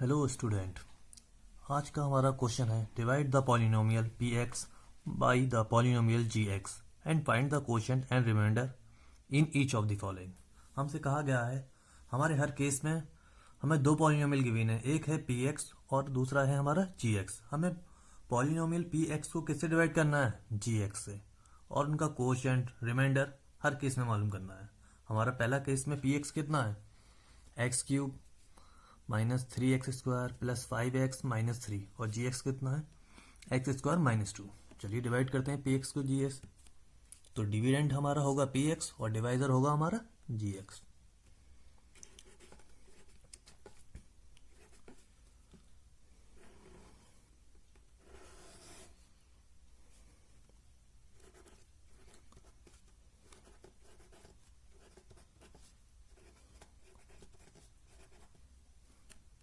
Hello student. आज का हमारा क्वेश्चन है divide the polynomial P X by the polynomial G X and find the quotient and remainder in each of the following. हमसे कहा गया है हमारे हर केस में हमें दो पॉलिनोमियल गिवन है, एक है पी एक्स और दूसरा है हमारा जी एक्स। हमें पॉलिनोमियल पी एक्स को किससे डिवाइड करना है? जी एक्स से, और उनका क्वोशिएंट रिमाइंडर हर केस में मालूम करना है। हमारा पहला केस में पी एक्स कितना है? X cube minus 3x² plus 5x minus 3, और जी एक्स कितना है? x² minus 2। चलिए डिवाइड करते हैं पी एक्स को जी एक्स। तो डिविडेंड हमारा होगा पी एक्स और डिवाइजर होगा हमारा जी एक्स।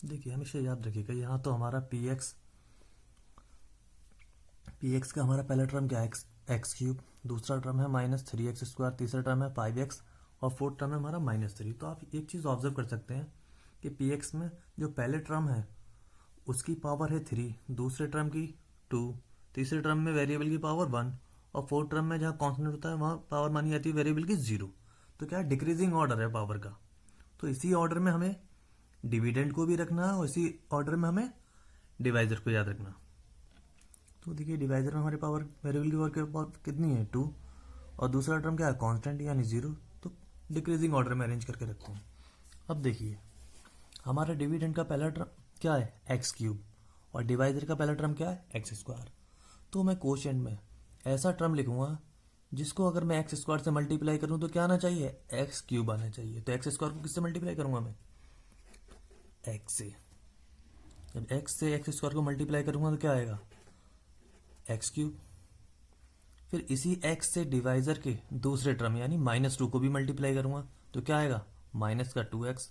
देखिए हमेशा याद रखिएगा, यहाँ तो हमारा पी एक्स का हमारा पहला टर्म क्या है? एक्स क्यूब, दूसरा टर्म है माइनस 3x², तीसरा टर्म है 5x और फोर्थ टर्म है हमारा -3। तो आप एक चीज़ ऑब्जर्व कर सकते हैं कि पी एक्स में जो पहले टर्म है उसकी पावर है 3, दूसरे टर्म की 2, तीसरे टर्म में वेरिएबल की पावर 1 और फोर्थ टर्म में जहाँ कॉन्स्टेंट होता है वहाँ पावर मानी जाती है वेरिएबल की 0। तो क्या है, डिक्रीजिंग ऑर्डर है पावर का। तो इसी ऑर्डर में हमें डिविडेंड को भी रखना है और इसी ऑर्डर में हमें डिवाइजर को याद रखना। तो देखिए डिवाइजर में हमारी पावर वेरिएबल की पावर कितनी है? 2, और दूसरा टर्म क्या है? कांस्टेंट यानी 0। तो डिक्रीजिंग ऑर्डर में अरेंज करके रखते हैं। अब देखिए हमारे डिविडेंड का पहला टर्म क्या है? एक्स क्यूब, और डिवाइजर का पहला टर्म क्या है? x²। तो मैं क्वोशिएंट में ऐसा टर्म लिखूंगा जिसको अगर मैं x² से मल्टीप्लाई करूं तो क्या आना चाहिए? एक्स क्यूब आना चाहिए। तो x² को किससे मल्टीप्लाई करूंगा मैं? x से। जब x से x² को मल्टीप्लाई करूंगा तो क्या आएगा? X cube. फिर इसी x से डिवाइजर के दूसरे टर्म यानी -2 को भी मल्टीप्लाई करूंगा तो क्या आएगा? माइनस का 2x।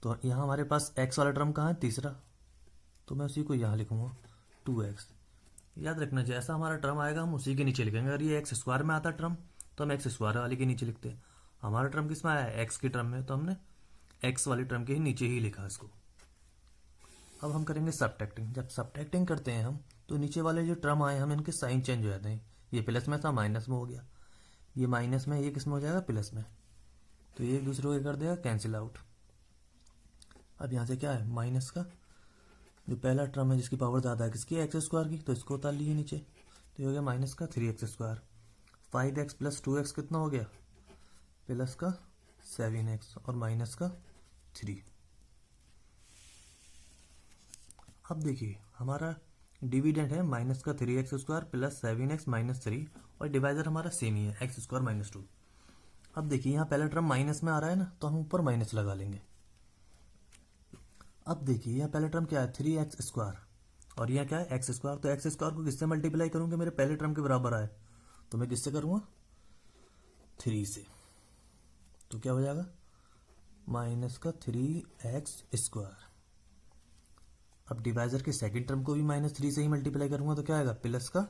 तो यहाँ हमारे पास x वाला टर्म कहाँ है? तीसरा। तो मैं उसी को यहाँ लिखूंगा 2x। याद रखना जैसा हमारा टर्म आएगा हम उसी के नीचे लिखेंगे। अगर ये x² में आता टर्म तो हम x² वाले के नीचे लिखते हैं। हमारा टर्म किस में आया है? x के टर्म में, तो हमने x वाले टर्म के ही नीचे ही लिखा इसको। अब हम करेंगे सबट्रैक्टिंग। जब सबट्रैक्टिंग करते हैं हम तो नीचे वाले जो टर्म आए हम इनके साइन चेंज हो जाते हैं। ये प्लस में था माइनस में हो गया, ये माइनस में, ये किस में हो जाएगा? प्लस में। तो ये एक दूसरे को कर देगा कैंसिल आउट। अब यहाँ से क्या है? माइनस का जो पहला टर्म है जिसकी पावर ज़्यादा है किसकी? x² की, तो इसको उतार लीजिए नीचे। तो ये हो गया माइनस का 3x²। 5x प्लस 2x कितना हो गया? प्लस का 7x और माइनस का 3। अब देखिए हमारा डिविडेंड है माइनस का 3x² प्लस 7x माइनस 3, और डिवाइजर हमारा सेम ही है x² माइनस 2। अब देखिए यहाँ पहला टर्म माइनस में आ रहा है ना, तो हम ऊपर माइनस लगा लेंगे। अब देखिए यहाँ पहला टर्म क्या है? 3x², और यहाँ क्या है? x²। तो x² को किससे मल्टीप्लाई करूँगा मेरे पहले टर्म के बराबर आए? तो मैं किससे करूँगा? 3 से। तो क्या हो जाएगा? माइनस का 3x²। अब डिवाइजर के सेकंड टर्म को भी -3 से ही मल्टीप्लाई करूंगा तो क्या आएगा? प्लस का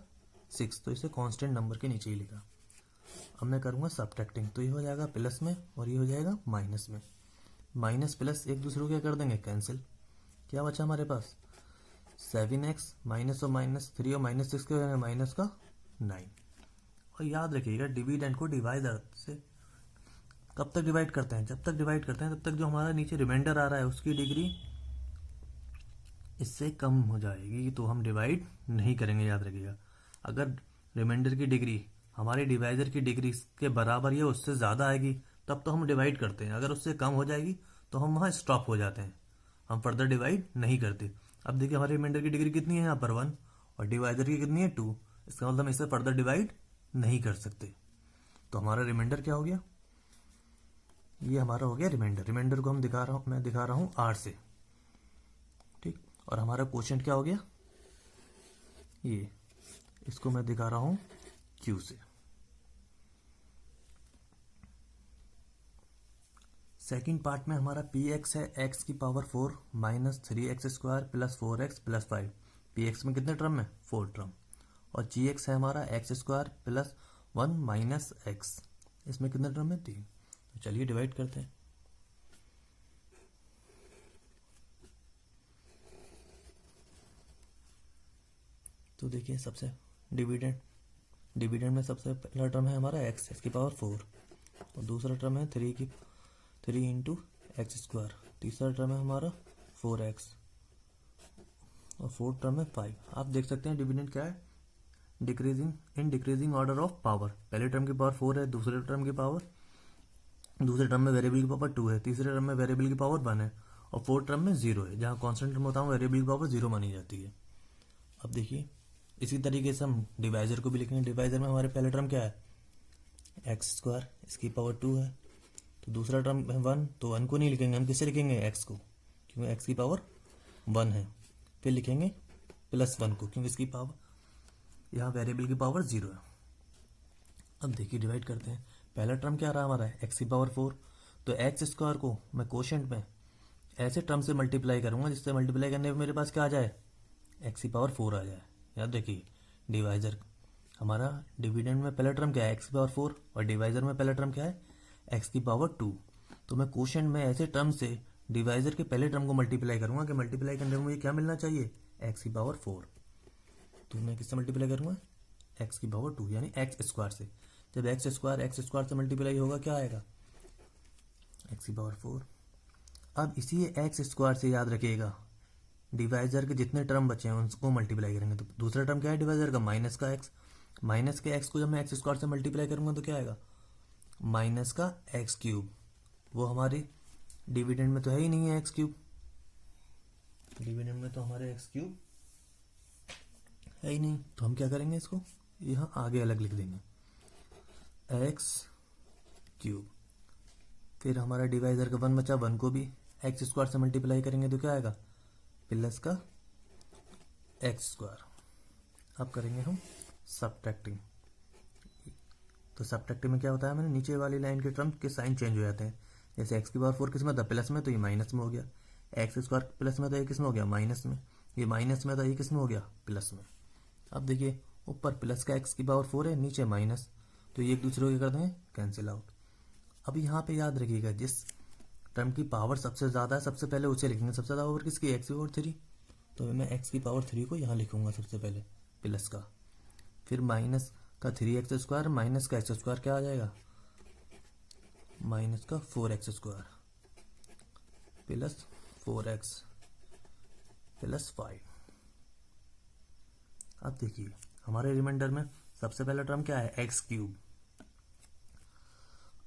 6। तो इसे कांस्टेंट नंबर के नीचे ही लिखा। अब मैं करूंगा सबट्रैक्टिंग, तो ये हो जाएगा प्लस में और ये हो जाएगा माइनस में। माइनस प्लस एक दूसरे को क्या कर देंगे? कैंसिल। क्या बचा हमारे पास? 7x माइनस और -3 और -6 के हो माइनस का 9। और याद रखिएगा डिविडेंड को डिवाइजर से कब तक डिवाइड करते हैं? जब तक डिवाइड करते हैं तब तक जो हमारा नीचे रिमाइंडर आ रहा है उसकी डिग्री इससे कम हो जाएगी, तो हम डिवाइड नहीं करेंगे। याद रखिएगा अगर रिमाइंडर की डिग्री हमारे डिवाइजर की डिग्री के बराबर या उससे ज़्यादा आएगी तब तो हम डिवाइड करते हैं। अगर उससे कम हो जाएगी तो हम वहाँ स्टॉप हो जाते हैं, हम फर्दर डिवाइड नहीं करते। अब देखिए हमारे रिमाइंडर की डिग्री कितनी है? यहाँ पर 1, और डिवाइजर की कितनी है? 2। इसका मतलब हम इसे फर्दर डिवाइड नहीं कर सकते। तो हमारा रिमाइंडर क्या हो गया? ये हमारा हो गया रिमाइंडर। रिमाइंडर को मैं दिखा रहा हूँ R से, ठीक। और हमारा क्वोशिएंट क्या हो गया? ये, इसको मैं दिखा रहा हूं Q से। सेकंड पार्ट में हमारा पी एक्स है x की power 4 minus 3x² plus 4x plus 5। P x में कितने टर्म है? 4 टर्म। और जी एक्स है हमारा x² प्लस 1 माइनस x। इसमें कितने टर्म है? 3। तो चलिए डिवाइड करते हैं। तो देखिए सबसे डिविडेंड में सबसे पहला टर्म है हमारा एक्स की पावर 4, और दूसरा टर्म है 3 इंटू एक्स स्क्वायर, तीसरा टर्म है हमारा 4x, और फोर्थ टर्म है 5। आप देख सकते हैं डिविडेंड क्या है, डिक्रीजिंग ऑर्डर ऑफ पावर। पहले टर्म की पावर 4 है, दूसरे टर्म में वेरिएबल की पावर 2 है, तीसरे टर्म में वेरिएबल की पावर 1 है, और फोर्थ टर्म में 0 है। जहाँ कॉन्स्टेंट टर्म होता है वेरिएबल की पावर 0 मानी जाती है। अब देखिए इसी तरीके से हम डिवाइजर को भी लिखेंगे। डिवाइजर में हमारे पहले टर्म क्या है, एक्स स्क्वायर, इसकी पावर 2 है, तो दूसरा टर्म है 1, तो 1 को नहीं लिखेंगे, हम किससे लिखेंगे, एक्स को, क्योंकि एक्स की पावर 1 है। फिर लिखेंगे +1 को, क्योंकि इसकी पावर यहाँ वेरिएबल की पावर 0 है। अब देखिए डिवाइड करते हैं। पहला टर्म क्या रहा हमारा, एक्स की पावर 4, तो एक्स स्क्वायर को मैं कोशेंट में ऐसे टर्म से मल्टीप्लाई करूंगा जिससे मल्टीप्लाई करने पे मेरे पास क्या आ जाए, एक्स की पावर 4 आ जाए। याद देखिए डिवाइजर हमारा, डिविडेंड में पहला टर्म क्या है, एक्स की पावर 4, और डिवाइजर में पहला टर्म क्या है, एक्स की पावर 2। तो मैं कोशेंट में ऐसे टर्म से डिवाइजर के पहले टर्म को मल्टीप्लाई करूंगा कि मल्टीप्लाई करने में मुझे क्या मिलना चाहिए, एक्स की पावर 4। तो मैं किससे मल्टीप्लाई करूंगा, एक्स की पावर 2 यानी एक्स स्क्वायर से। जब एक्स स्क्वायर से मल्टीप्लाई होगा क्या आएगा, एक्स की पावर 4। अब इसी एक्स स्क्वायर से याद रखिएगा डिवाइजर के जितने टर्म बचे हैं उनको मल्टीप्लाई करेंगे। तो दूसरा टर्म क्या है डिवाइजर का, माइनस के एक्स को जब मैं एक्स स्क्वायर से मल्टीप्लाई करूंगा तो क्या आएगा, माइनस का एक्स क्यूब। वो हमारे डिविडेंड में तो है ही नहीं है एक्स क्यूब, डिविडेंड में तो हमारे एक्स क्यूब है ही नहीं, तो हम क्या करेंगे, इसको यहाँ आगे अलग लिख देंगे, एक्स क्यूब। फिर हमारा डिवाइजर का 1 बचा, 1 को भी एक्स स्क्वायर से मल्टीप्लाई करेंगे तो क्या आएगा, प्लस का एक्स स्क्वायर। अब करेंगे हम सबट्रैक्टिंग। तो सबट्रैक्टिंग में क्या होता है, मैंने नीचे वाली लाइन के टर्म के साइन चेंज हो जाते हैं। जैसे एक्स की पावर 4 किस में था, प्लस में, तो ये माइनस में हो गया। एक्स स्क्वायर प्लस में था, ये किस में हो गया, माइनस में। ये माइनस में था, ये किस में हो गया, प्लस में। अब देखिए ऊपर प्लस का एक्स की पावर 4 है, नीचे माइनस, तो ये एक दूसरे को कर देंगे कैंसिल आउट। अब यहाँ पे याद रखिएगा जिस टर्म की पावर सबसे ज़्यादा है सबसे पहले उसे लिखेंगे। सबसे ज़्यादा पावर किसकी, एक्स की पावर 3, तो मैं एक्स की पावर 3 को यहाँ लिखूंगा सबसे पहले, प्लस का। फिर माइनस का 3x स्क्वायर, माइनस का एक्स स्क्वायर क्या आ जाएगा, माइनस का 4x square, plus 4x plus 5। अब देखिए हमारे रिमाइंडर में सबसे पहला टर्म क्या है, एक्स क्यूब।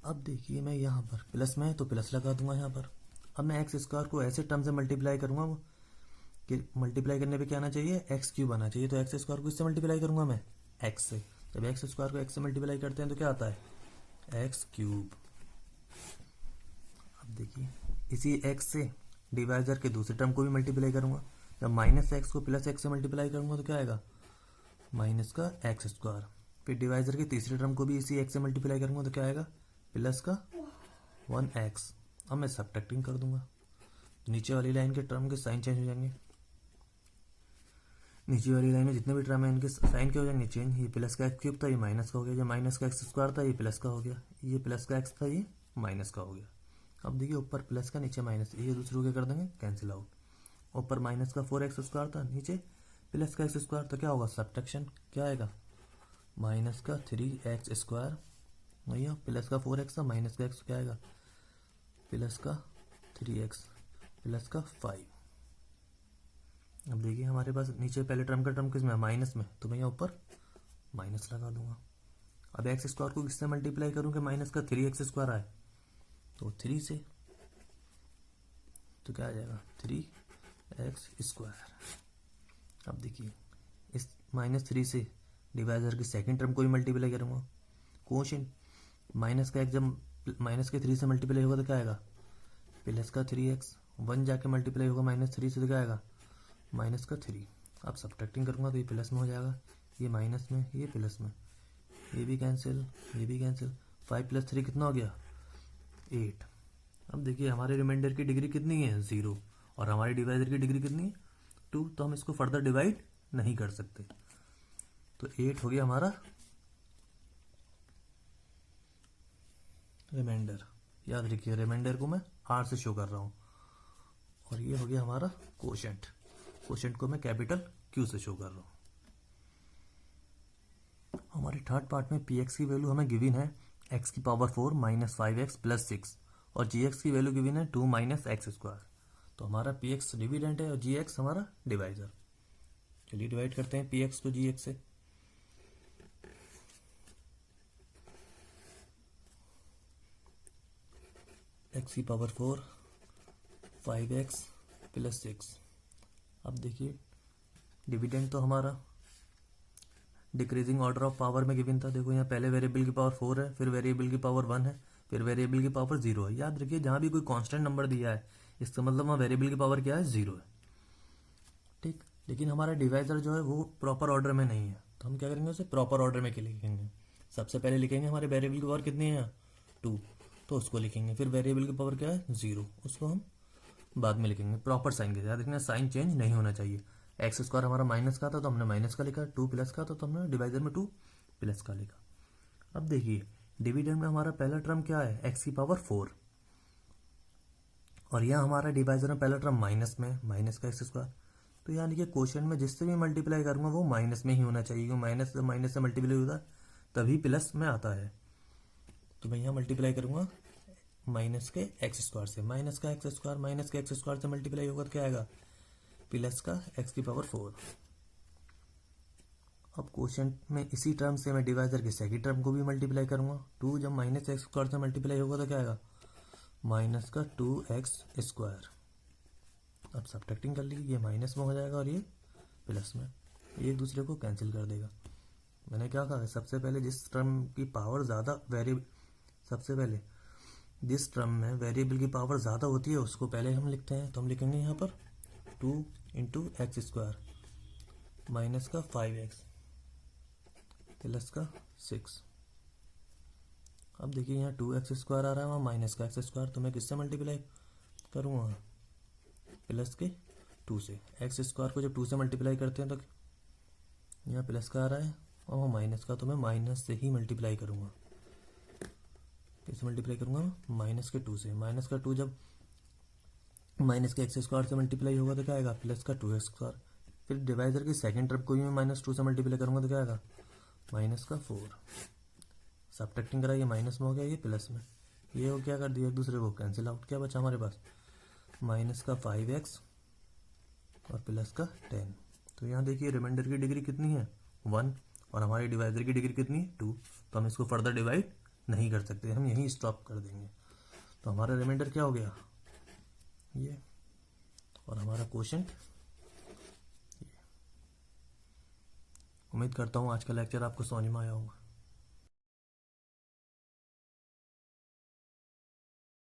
अब देखिए मैं यहाँ पर प्लस में है तो प्लस लगा दूंगा यहाँ पर। अब मैं एक्स स्क्वायर को ऐसे टर्म से मल्टीप्लाई करूंगा कि मल्टीप्लाई करने पे क्या आना चाहिए, एक्स क्यूब आना चाहिए। तो एक्स स्क्वायर को इससे मल्टीप्लाई करूंगा मैं, एक्स से। जब एक्स स्क्वायर को एक्स से मल्टीप्लाई करते हैं तो क्या आता है, एक्स क्यूब। अब देखिए इसी एक्स से डिवाइजर के दूसरे टर्म को भी मल्टीप्लाई करूंगा। जब माइनस एक्स को प्लस एक्स से मल्टीप्लाई करूंगा तो क्या आएगा, माइनस का एक्स स्क्वायर। फिर डिवाइजर के तीसरे टर्म को भी इसी एक्स से मल्टीप्लाई करूंगा तो क्या आएगा, प्लस का 1x। अब मैं सबट्रैक्टिंग कर दूंगा, नीचे वाली लाइन के टर्म के साइन चेंज हो जाएंगे। नीचे वाली लाइन में जितने भी टर्म है इनके साइन क्या हो जाएंगे, चेंज। ये प्लस का एक्स क्यूब था, ये माइनस का हो गया। जो माइनस का एक्स स्क्वायर था, ये प्लस का हो गया। ये प्लस का एक्स था, ये माइनस का हो गया। अब देखिए ऊपर प्लस का, नीचे माइनस, ये दूसरे को कर देंगे कैंसिल आउट। ऊपर माइनस का 4x स्क्वायर था, नीचे प्लस का एक्स स्क्वायर, तो क्या होगा, सबट्रैक्शन। क्या आएगा, माइनस का 3x स्क्वायर, भैया प्लस का 4x था, माइनस का x क्या आएगा, प्लस का 3x प्लस का 5। अब देखिए हमारे पास नीचे पहले टर्म का टर्म किस में, माइनस में, तो मैं यहाँ ऊपर माइनस लगा दूंगा। अब एक्स स्क्वायर को किससे मल्टीप्लाई करूँ कि माइनस का 3x स्क्वायर आए, तो 3 से, तो क्या आ जाएगा, 3x स्क्वायर। अब देखिए इस -3 से डिवाइजर की सेकेंड टर्म को भी मल्टीप्लाई करूँगा। क्वोशिएंट माइनस का एक्स जब माइनस के 3 से मल्टीप्लाई होगा तो क्या आएगा, प्लस का 3x। 1 जाके मल्टीप्लाई होगा -3 से तो क्या आएगा, माइनस का 3। अब सब्ट्रैक्टिंग करूँगा तो ये प्लस में हो जाएगा, ये माइनस में, ये प्लस में, ये भी कैंसिल, ये भी कैंसिल। 5 + 3 कितना हो गया, 8। अब देखिए हमारे रिमाइंडर की डिग्री कितनी है, 0, और हमारे डिवाइजर की डिग्री कितनी है, 2। तो हम इसको फर्दर डिवाइड नहीं कर सकते। तो 8 हो गया हमारा रिमाइंडर। याद रखिए रिमाइंडर को मैं R से शो कर रहा हूँ। और ये हो गया हमारा क्वोशिएंट। क्वोशिएंट को मैं कैपिटल Q से शो कर रहा हूँ। हमारे थर्ड पार्ट में पी एक्स की वैल्यू हमें गिवन है एक्स की पावर 4 माइनस 5x प्लस 6 और जी एक्स की वैल्यू गिवन है 2 माइनस एक्स स्क्वायर। तो हमारा पी एक्स डिविडेंट है और जी एक्स हमारा डिवाइजर। चलिए डिवाइड करते हैं पी एक्स को जी एक्स से। एक्स की पावर 4 5x प्लस 6। अब देखिए डिविडेंड तो हमारा डिक्रीजिंग ऑर्डर ऑफ पावर में गिवन था। देखो यहाँ पहले वेरिएबल की पावर 4 है, फिर वेरिएबल की पावर 1 है, फिर वेरिएबल की पावर 0 है। याद रखिए जहाँ भी कोई कांस्टेंट नंबर दिया है इसका मतलब वहाँ वेरिएबल की पावर क्या है, 0 है। ठीक, लेकिन हमारा डिवाइजर जो है वो प्रॉपर ऑर्डर में नहीं है, तो हम क्या करेंगे उसे प्रॉपर ऑर्डर में लिखेंगे। सबसे पहले लिखेंगे हमारे वेरिएबल की पावर कितनी है, 2, तो उसको लिखेंगे। फिर वेरिएबल की पावर क्या है, 0, उसको हम बाद में लिखेंगे प्रॉपर साइन के साथ। याद रखना साइन चेंज नहीं होना चाहिए। एक्स स्क्वायर हमारा माइनस का था तो हमने माइनस का लिखा, 2 प्लस का था तो हमने डिवाइजर में 2 प्लस का लिखा। अब देखिए डिविडेंड में हमारा पहला टर्म क्या है, एक्स की पावर 4, और यहाँ हमारा डिवाइजर में पहला टर्म माइनस में, माइनस का एक्स स्क्वायर। तो यानी कि क्वेश्चन में जिससे भी मल्टीप्लाई करूंगा वो माइनस में ही होना चाहिए, क्योंकि माइनस से मल्टीप्लाई होता है तभी प्लस में आता है। तो मैं यहाँ मल्टीप्लाई करूंगा माइनस के एक्स स्क्वायर से, माइनस का एक्स स्क्वायर माइनस के एक्स स्क्वायर से मल्टीप्लाई होगा तो क्या आएगा, प्लस का एक्स की पावर 4। अब क्वेश्चन में इसी टर्म से मैं डिवाइजर के सेकंड टर्म को भी मल्टीप्लाई करूंगा। 2 जब माइनस एक्स स्क्वायर से मल्टीप्लाई होगा तो क्या आएगा, माइनस का 2x स्क्वायर। अब सब्ट्रैक्टिंग कर लीजिए, ये माइनस में हो जाएगा और ये प्लस में, ये एक दूसरे को कैंसिल कर देगा। मैंने क्या कहा, सबसे पहले जिस टर्म की पावर ज़्यादा सबसे पहले जिस टर्म में वेरिएबल की पावर ज़्यादा होती है उसको पहले हम लिखते हैं। तो हम लिखेंगे यहाँ पर 2 इंटू एक्स स्क्वायर माइनस का 5x प्लस का 6। अब देखिए यहाँ 2x स्क्वायर आ रहा है, वहाँ माइनस का एक्स स्क्वायर, तो मैं किससे मल्टीप्लाई करूँगा, प्लस के 2 से। एक्स स्क्वायर को जब 2 से मल्टीप्लाई करते हैं तो यहाँ प्लस का आ रहा है और वहाँ माइनस का, तो मैं माइनस से ही मल्टीप्लाई करूँगा। कैसे मल्टीप्लाई करूँगा, माइनस के 2 से। माइनस का 2 जब माइनस के एक्स स्क्वायर से मल्टीप्लाई होगा तो क्या आएगा, प्लस का 2x स्क्वायर। फिर डिवाइजर की सेकंड टर्म को भी मैं -2 से मल्टीप्लाई करूँगा तो क्या आएगा, माइनस का 4। सब्ट्रैक्टिंग करा, ये माइनस में हो गया, ये प्लस में, ये हो क्या कर दिया एक दूसरे को कैंसिल आउट। क्या बचा हमारे पास, माइनस का 5x और प्लस का 10। तो यहाँ देखिए रिमाइंडर की डिग्री कितनी है, 1, और हमारे डिवाइजर की डिग्री कितनी है, 2। तो हम इसको फर्दर डिवाइड नहीं कर सकते, हम यहीं स्टॉप कर देंगे। तो हमारा रिमाइंडर क्या हो गया, ये, और हमारा क्वोशंट। उम्मीद करता हूँ आज का लेक्चर आपको समझ में आया होगा।